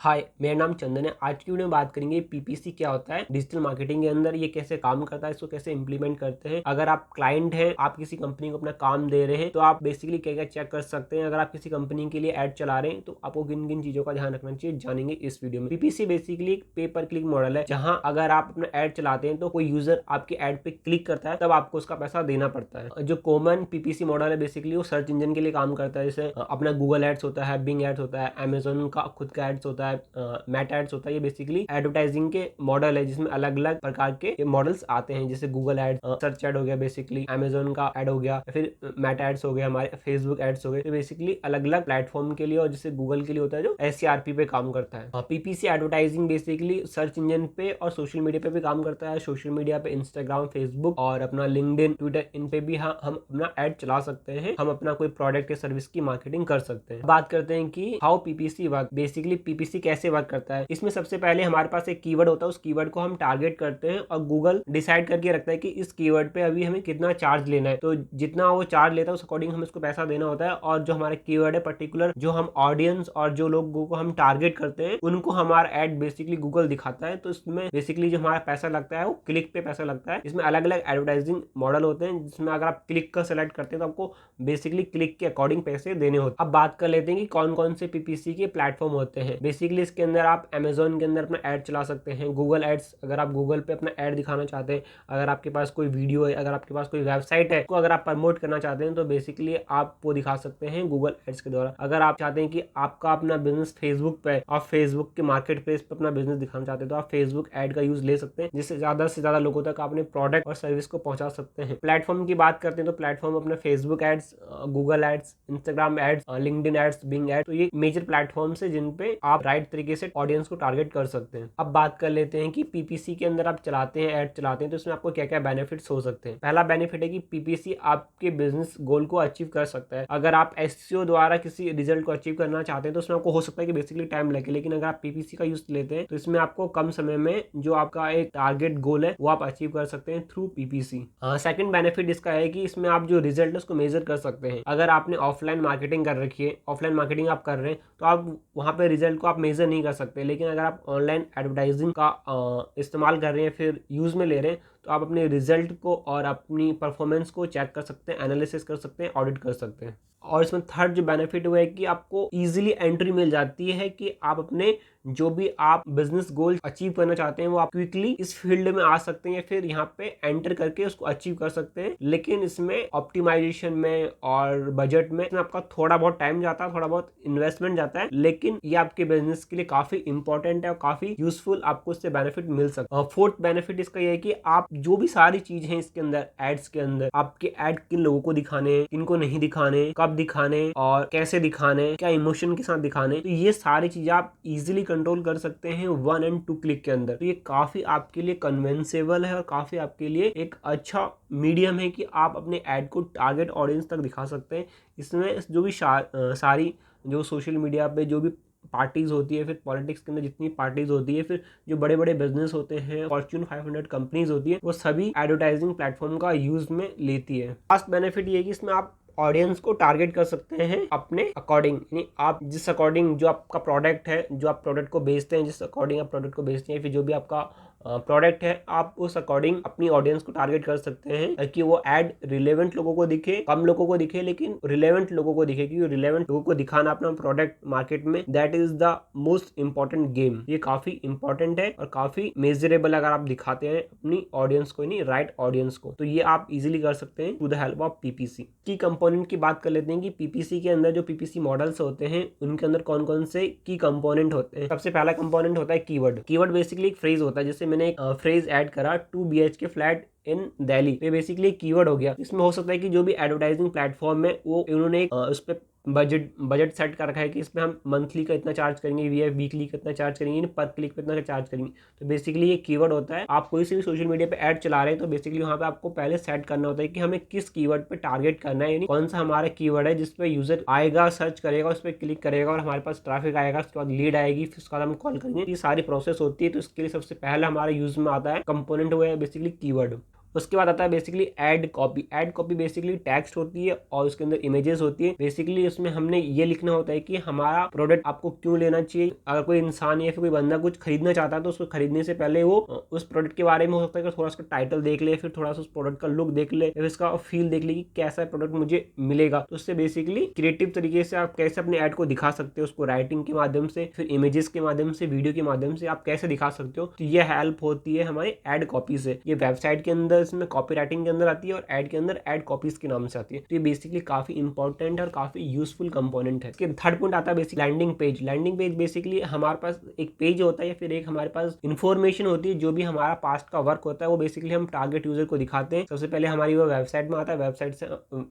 हाय, मेरा नाम चंदन है। आज की वीडियो में बात करेंगे पीपीसी क्या होता है, डिजिटल मार्केटिंग के अंदर ये कैसे काम करता है, इसको कैसे इंप्लीमेंट करते हैं। अगर आप क्लाइंट हैं, आप किसी कंपनी को अपना काम दे रहे हैं, तो आप बेसिकली क्या क्या चेक कर सकते हैं। अगर आप किसी कंपनी के लिए ऐड चला रहे हैं तो आपको किन किन चीजों का ध्यान रखना चाहिए, जानेंगे इस वीडियो में। पीपीसी बेसिकली एक पे पर क्लिक मॉडल है, जहाँ अगर आप अपना ऐड चलाते हैं तो कोई यूजर आपके ऐड पे क्लिक करता है तब आपको उसका पैसा देना पड़ता है। जो कॉमन पीपीसी मॉडल है बेसिकली वो सर्च इंजन के लिए काम करता है। जैसे अपना गूगल एड्स होता है, बिंग एड्स होता है, अमेजोन का खुद का एड्स होता है, मेटा एड्स होता है। ये बेसिकली एडवर्टाइजिंग के मॉडल है जिसमें अलग अलग प्रकार के मॉडल्स आते हैं। जैसे गूगल एड, सर्च एड हो गया, बेसिकली अमेजोन का एड हो गया, फिर मेटा एड्स हो गया, हमारे फेसबुक एड्स हो गए। तो बेसिकली अलग अलग प्लेटफॉर्म के लिए, और जैसे गूगल के लिए होता है जो एससीआरपी पे काम करता है। PPC advertising basically search engine पे और सोशल मीडिया पे भी काम करता है। सोशल मीडिया पे इंस्टाग्राम, फेसबुक और अपना लिंक्डइन, ट्विटर, इन पे भी हम अपना एड चला सकते हैं। हम अपना कोई प्रोडक्ट या सर्विस की मार्केटिंग कर सकते हैं। बात करते हैं कि how PPC work, basically PPC कैसे वर्क करता है। इसमें सबसे पहले हमारे पास एक कीवर्ड होता है, उस कीवर्ड को हम टारगेट करते हैं और गूगल डिसाइड करके रखता है कि इस कीवर्ड पे अभी हमें कितना चार्ज लेना है। तो जितना वो चार्ज लेता है उस अकॉर्डिंग हमें उसको पैसा देना होता है। और जो हमारे कीवर्ड है पर्टिकुलर, जो हम ऑडियंस और जो लोगों को हम टारगेट करते हैं उनको हमारा एड बेसिकली गूगल दिखाता है। तो इसमें बेसिकली जो हमारा पैसा लगता है वो क्लिक पे पैसा लगता है। इसमें अलग अलग एडवर्टाइजिंग मॉडल होते हैं, जिसमें अगर आप क्लिक का सेलेक्ट करते हैं तो आपको बेसिकली क्लिक के अकॉर्डिंग पैसे देने होते हैं। अब बात कर लेते हैं कि कौन कौन से पीपीसी के प्लेटफॉर्म होते हैं। बेसिकली इसके अंदर आप अमेजोन के अंदर अपना ऐड चला सकते हैं। गूगल एड्स, अगर आप गूगल पे अपना ऐड दिखाना चाहते हैं, अगर आपके पास कोई वीडियो है, अगर आपके पास कोई वेबसाइट है, तो अगर आप प्रमोट करना चाहते हैं तो बेसिकली आप वो दिखा सकते हैं गूगल एड्स के द्वारा। अगर आप चाहते हैं कि आपका अपना बिजनेस फेसबुक पे, आप फेसबुक के मार्केट प्लेस पे अपना बिजनेस दिखाना चाहते हैं, तो आप फेसबुक ऐड का यूज ले सकते हैं, जिससे ज्यादा से ज्यादा लोगों तक अपने प्रोडक्ट और सर्विस को पहुंचा सकते हैं। प्लेटफॉर्म की बात करते हैं तो प्लेटफॉर्म अपना Facebook ads, Google ads, Instagram ads, LinkedIn ads, Bing ads, तो ये मेजर प्लेटफॉर्म्स है जिन पे आप राइट तरीके से ऑडियंस को टारगेट कर सकते हैं। अब बात कर लेते हैं कि पीपीसी के अंदर आप चलाते हैं, ऐड चलाते हैं, तो इसमें आपको क्या क्या बेनिफिट्स हो सकते हैं। पहला बेनिफिट है कि पीपीसी आपके बिजनेस गोल को अचीव कर सकता है। अगर आप एसईओ द्वारा किसी रिजल्ट को अचीव करना चाहते हैं तो उसमें आपको हो सकता है कि बेसिकली टाइम लगे, लेकिन अगर आप पीपीसी का यूज लेते हैं तो इसमें आपको कम समय में जो आपका एक टारगेट गोल है वो आप अचीव कर सकते हैं थ्रू पीपीसी। सेकंड बेनिफिट इसका है कि इसमें आप जो रिजल्ट है उसको मेजर कर सकते हैं। अगर आपने ऑफलाइन मार्केटिंग कर रखी है, ऑफलाइन मार्केटिंग आप कर रहे हैं, तो आप वहां पे रिजल्ट को आप मेजर नहीं कर सकते। लेकिन अगर आप ऑनलाइन एडवर्टाइजिंग का इस्तेमाल कर रहे हैं, फिर यूज में ले रहे हैं, तो आप अपने रिजल्ट को और अपनी परफॉर्मेंस को चेक कर सकते हैं, एनालिसिस कर सकते हैं, ऑडिट कर सकते हैं। और इसमें थर्ड जो बेनिफिट हुआ है कि आपको इजीली एंट्री मिल जाती है कि आप अपने जो भी आप बिजनेस गोल अचीव करना चाहते हैं वो आप क्विकली इस फील्ड में आ सकते हैं या फिर यहाँ पे एंटर करके उसको अचीव कर सकते हैं। लेकिन इसमें ऑप्टिमाइजेशन में और बजट में आपका थोड़ा बहुत टाइम जाता है, थोड़ा बहुत इन्वेस्टमेंट जाता है, लेकिन ये आपके बिजनेस के लिए काफी इंपॉर्टेंट है और काफी यूजफुल, आपको इससे बेनिफिट मिल सकता है। फोर्थ बेनिफिट इसका यह है कि आप जो भी सारी चीज है इसके अंदर, एड्स के अंदर, आपके एड किन लोगों को दिखाने, किनको नहीं दिखाने, कब दिखाने और कैसे दिखाने, क्या इमोशन के साथ दिखाने, तो ये सारी चीजें आप इजीली कंट्रोल कर सकते हैं 1 और 2 क्लिक के अंदर। तो ये काफी आपके लिए कन्वेंसेबल है और काफी आपके लिए एक अच्छा मीडियम है कि आप अपने ऐड को टारगेट ऑडियंस तक दिखा सकते हैं। इसमें जो भी सारी जो सोशल मीडिया पे जो भी पार्टीज होती है, फिर पॉलिटिक्स के अंदर जितनी पार्टीज होती है, फिर जो बड़े बड़े बिजनेस होते हैं, फॉर्च्यून 500 कंपनीज होती है, वो सभी एडवर्टाइजिंग प्लेटफॉर्म का यूज में लेती है। लास्ट बेनिफिट ये है कि इसमें आप ऑडियंस को टारगेट कर सकते हैं अपने अकॉर्डिंग, यानी आप जिस अकॉर्डिंग जो आपका प्रोडक्ट है, जो आप प्रोडक्ट को बेचते हैं, जिस अकॉर्डिंग आप प्रोडक्ट को बेचते हैं, फिर जो भी आपका प्रोडक्ट है, आप उस अकॉर्डिंग अपनी ऑडियंस को टारगेट कर सकते हैं ताकि वो ऐड रिलेवेंट लोगों को दिखे, कम लोगों को दिखे, लेकिन रिलेवेंट लोगों को दिखे। क्योंकि रिलेवेंट लोगों को दिखाना अपना प्रोडक्ट मार्केट में, that is the most important game. ये काफी इंपॉर्टेंट है और काफी मेजरेबल अगर आप दिखाते हैं अपनी ऑडियंस को, नहीं राइट ऑडियंस को, तो ये आप इजिली कर सकते हैं with the help of PPC. की कंपोनेंट की बात कर लेते हैं कि पीपीसी के अंदर जो पीपीसी मॉडल्स होते हैं उनके अंदर कौन कौन से की कंपोनेंट होते हैं। सबसे पहला कंपोनेंट होता है कीवर्ड। कीवर्ड बेसिकली एक फ्रेज होता है। जैसे मैंने एक फ्रेज ऐड करा 2 BHK फ्लैट इन दिल्ली, ये बेसिकली कीवर्ड हो गया। इसमें हो सकता है कि जो भी एडवर्टाइजिंग प्लेटफॉर्म है वो उन्होंने उस पर बजट सेट कर रखा है कि इसमें हम मंथली का इतना चार्ज करेंगे, वीकली का इतना चार्ज करेंगे, पर क्लिक पे इतना चार्ज करेंगे। तो बेसिकली ये कीवर्ड होता है। आप कोई से भी सोशल मीडिया पे ऐड चला रहे हैं तो बेसिकली वहाँ पे आपको पहले सेट करना होता है कि हमें किस कीवर्ड पे टारगेट करना है, यानी कौन सा हमारा कीवर्ड है जिसपे यूजर आएगा, सर्च करेगा, उस पर क्लिक करेगा और हमारे पास ट्रैफिक आएगा, उसके बाद लीड आएगी, फिर उसके बाद हम कॉल करेंगे। ये सारी प्रोसेस होती है। तो इसके लिए सबसे पहले हमारे यूज में आता है कंपोनेंट, वो है बेसिकली कीवर्ड। उसके बाद आता है basically ad copy. Ad copy basically text होती है और उसके अंदर इमेजेस होती है। बेसिकली उसमें हमने ये लिखना होता है कि हमारा प्रोडक्ट आपको क्यों लेना चाहिए। अगर कोई इंसान या फिर कोई बंदा कुछ खरीदना चाहता है तो उसको खरीदने से पहले वो उस प्रोडक्ट के बारे में हो सकता है कि थोड़ा सा टाइटल देख ले, फिर थोड़ा सा उस प्रोडक्ट का लुक देख ले, फिर इसका फील देख ले कि कैसा प्रोडक्ट मुझे मिलेगा। तो उससे बेसिकली क्रिएटिव तरीके से आप कैसे अपने ऐड को दिखा सकते हो, उसको राइटिंग के माध्यम से, फिर इमेजेस के माध्यम से, वीडियो के माध्यम से आप कैसे दिखा सकते हो। तो ये हेल्प होती है हमारी एड कॉपी से। ये वेबसाइट के अंदर इसमें कॉपी राइटिंग के अंदर आती है और एड के अंदर एड कॉपीज के नाम से आती है। तो ये बेसिकली काफी इंपॉर्टेंट है और काफी यूजफुल कंपोनेंट है। थर्ड पॉइंट आता है basic landing page. Landing page basically हमारे पास एक पेज होता है या फिर एक हमारे पास इंफॉर्मेशन होती है, जो भी हमारा पास्ट का वर्क होता है वो बेसिकली हम टारगेट यूजर को दिखाते हैं। सबसे पहले हमारी वो वेबसाइट में आता है, वेबसाइट से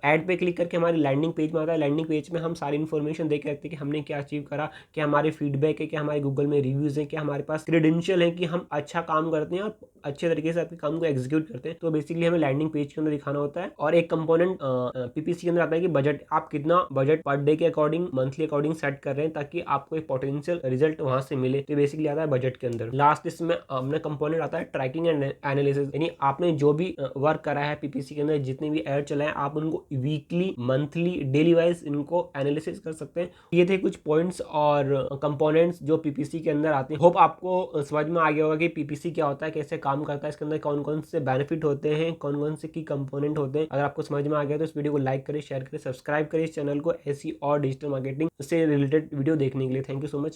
एड पे क्लिक करके हमारी लैंडिंग पेज में आता है। लैंडिंग पेज में हम सारी इन्फॉर्मेशन देख रखते हैं कि हमने क्या अचीव करा, क्या हमारे फीडबैक है, क्या हमारे गूगल में रिव्यूज है, क्या हमारे पास क्रेडेंशियल है कि हम अच्छा काम करते हैं और अच्छे तरीके से आपके काम को एग्जीक्यूट करते हैं। तो बेसिकली हमें लैंडिंग पेज के अंदर दिखाना होता है। और एक कंपोनेंट पीपीसी के अंदर आता है कि बजट, आप कितना बजट पर डे के अकॉर्डिंग, मंथली अकॉर्डिंग सेट कर रहे हैं ताकि आपको एक पोटेंशियल रिजल्ट वहां से मिले। तो बेसिकली आता है बजट के अंदर। लास्ट इसमें अपना कंपोनेंट आता है ट्रैकिंग एंड एनालिसिस, यानी आपने जो भी वर्क करा है पीपीसी के अंदर, जितने भी ऐड चलाए आप उनको वीकली, मंथली, डेली वाइज इनको एनालिसिस कर सकते हैं। ये थे कुछ पॉइंट्स और कंपोनेंट्स जो पीपीसी के अंदर आते हैं। होप आपको समझ में आ गया होगा कि पीपीसी क्या होता है, कैसे काम करता है, इसके अंदर कौन कौन से बेनिफिट होते हैं, कौन कौन से की कंपोनेंट होते हैं। अगर आपको समझ में आ गया तो इस वीडियो को लाइक करें, शेयर करें, सब्सक्राइब करें इस चैनल को ऐसी और डिजिटल मार्केटिंग से रिलेटेड वीडियो देखने के लिए। Thank you so much.